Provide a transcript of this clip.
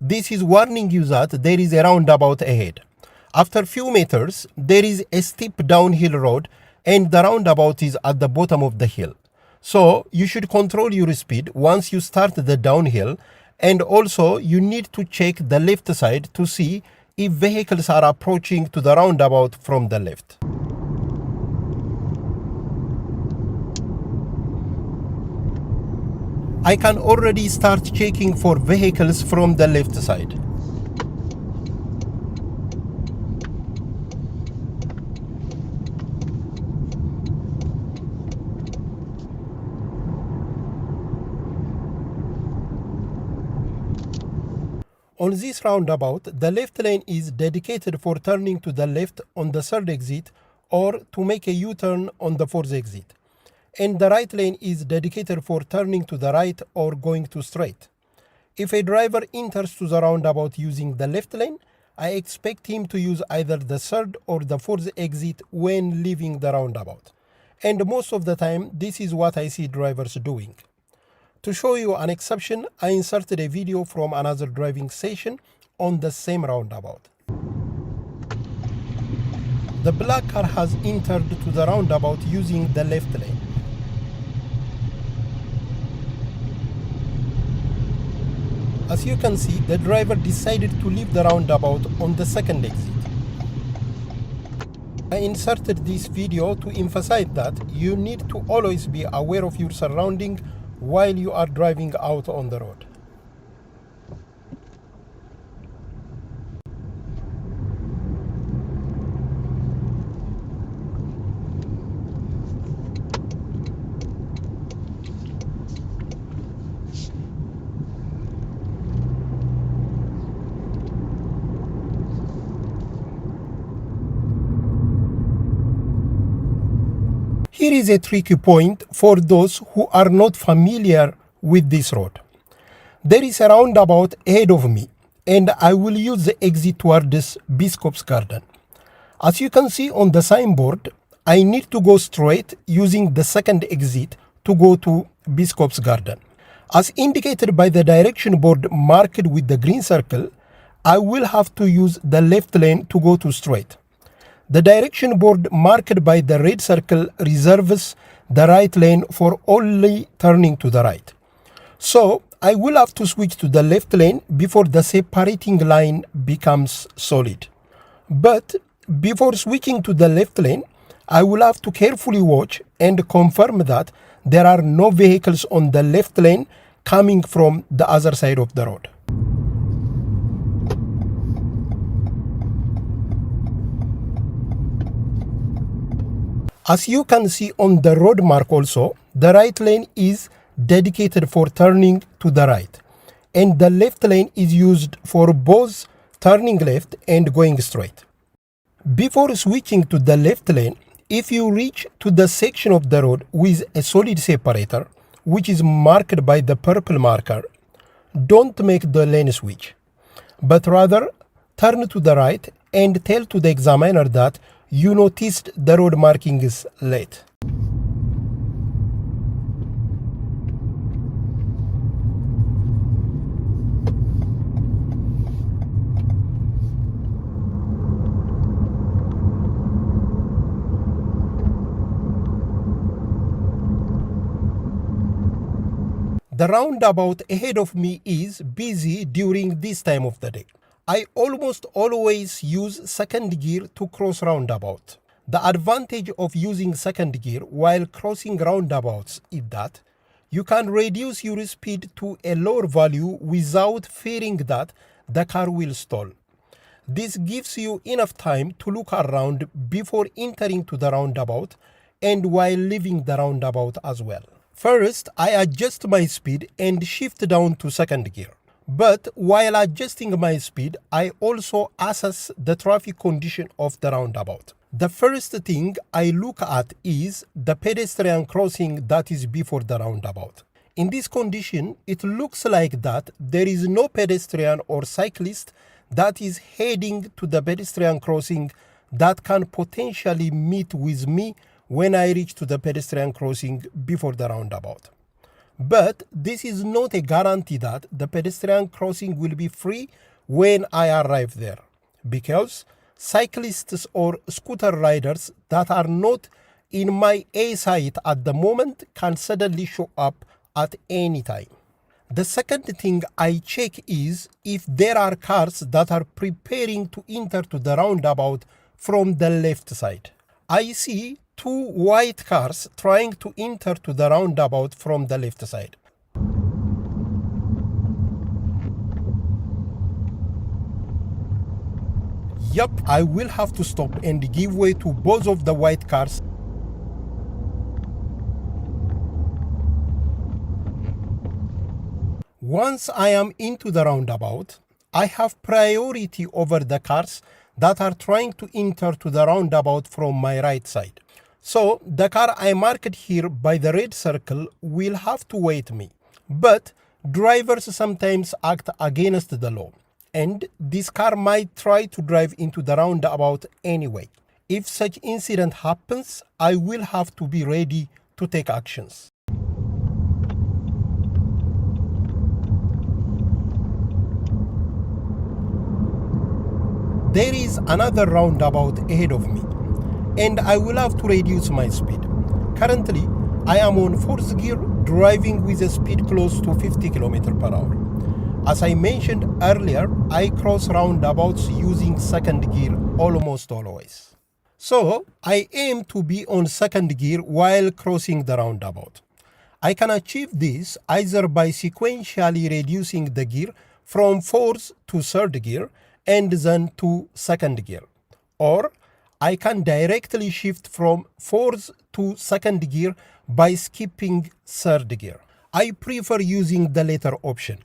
This is warning you that there is a roundabout ahead. After few meters, there is a steep downhill road and the roundabout is at the bottom of the hill. So you should control your speed once you start the downhill, and also you need to check the left side to see if vehicles are approaching to the roundabout from the left. I can already start checking for vehicles from the left side. On this roundabout, the left lane is dedicated for turning to the left on the third exit or to make a U-turn on the fourth exit. And the right lane is dedicated for turning to the right or going to straight. If a driver enters to the roundabout using the left lane, I expect him to use either the third or the fourth exit when leaving the roundabout. And most of the time, this is what I see drivers doing. To show you an exception, I inserted a video from another driving session on the same roundabout. The black car has entered to the roundabout using the left lane. As you can see, the driver decided to leave the roundabout on the second exit. I inserted this video to emphasize that you need to always be aware of your surroundings while you are driving out on the road. Here is a tricky point for those who are not familiar with this road. There is a roundabout ahead of me, and I will use the exit towards Bishop's Garden. As you can see on the signboard, I need to go straight using the second exit to go to Bishop's Garden. As indicated by the direction board marked with the green circle, I will have to use the left lane to go to straight. The direction board marked by the red circle reserves the right lane for only turning to the right. So I will have to switch to the left lane before the separating line becomes solid. But before switching to the left lane, I will have to carefully watch and confirm that there are no vehicles on the left lane coming from the other side of the road. As you can see on the road mark also, the right lane is dedicated for turning to the right, and the left lane is used for both turning left and going straight. Before switching to the left lane, if you reach to the section of the road with a solid separator, which is marked by the purple marker, don't make the lane switch, but rather turn to the right and tell to the examiner that you noticed the road marking is late. The roundabout ahead of me is busy during this time of the day. I almost always use second gear to cross roundabout. The advantage of using second gear while crossing roundabouts is that you can reduce your speed to a lower value without fearing that the car will stall. This gives you enough time to look around before entering to the roundabout and while leaving the roundabout as well. First, I adjust my speed and shift down to second gear. But while adjusting my speed, I also assess the traffic condition of the roundabout. The first thing I look at is the pedestrian crossing that is before the roundabout. In this condition, it looks like that there is no pedestrian or cyclist that is heading to the pedestrian crossing that can potentially meet with me when I reach to the pedestrian crossing before the roundabout. But this is not a guarantee that the pedestrian crossing will be free when I arrive there, because cyclists or scooter riders that are not in my eyesight at the moment can suddenly show up at any time. The second thing I check is if there are cars that are preparing to enter to the roundabout from the left side. I see two white cars trying to enter to the roundabout from the left side. Yup, I will have to stop and give way to both of the white cars. Once I am into the roundabout, I have priority over the cars that are trying to enter to the roundabout from my right side. So the car I marked here by the red circle will have to wait me. But drivers sometimes act against the law, and this car might try to drive into the roundabout anyway. If such incident happens, I will have to be ready to take actions. There is another roundabout ahead of me, and I will have to reduce my speed. Currently, I am on fourth gear, driving with a speed close to 50 km per hour. As I mentioned earlier, I cross roundabouts using second gear almost always. So, I aim to be on second gear while crossing the roundabout. I can achieve this either by sequentially reducing the gear from fourth to third gear and then to second gear, or I can directly shift from fourth to second gear by skipping third gear. I prefer using the latter option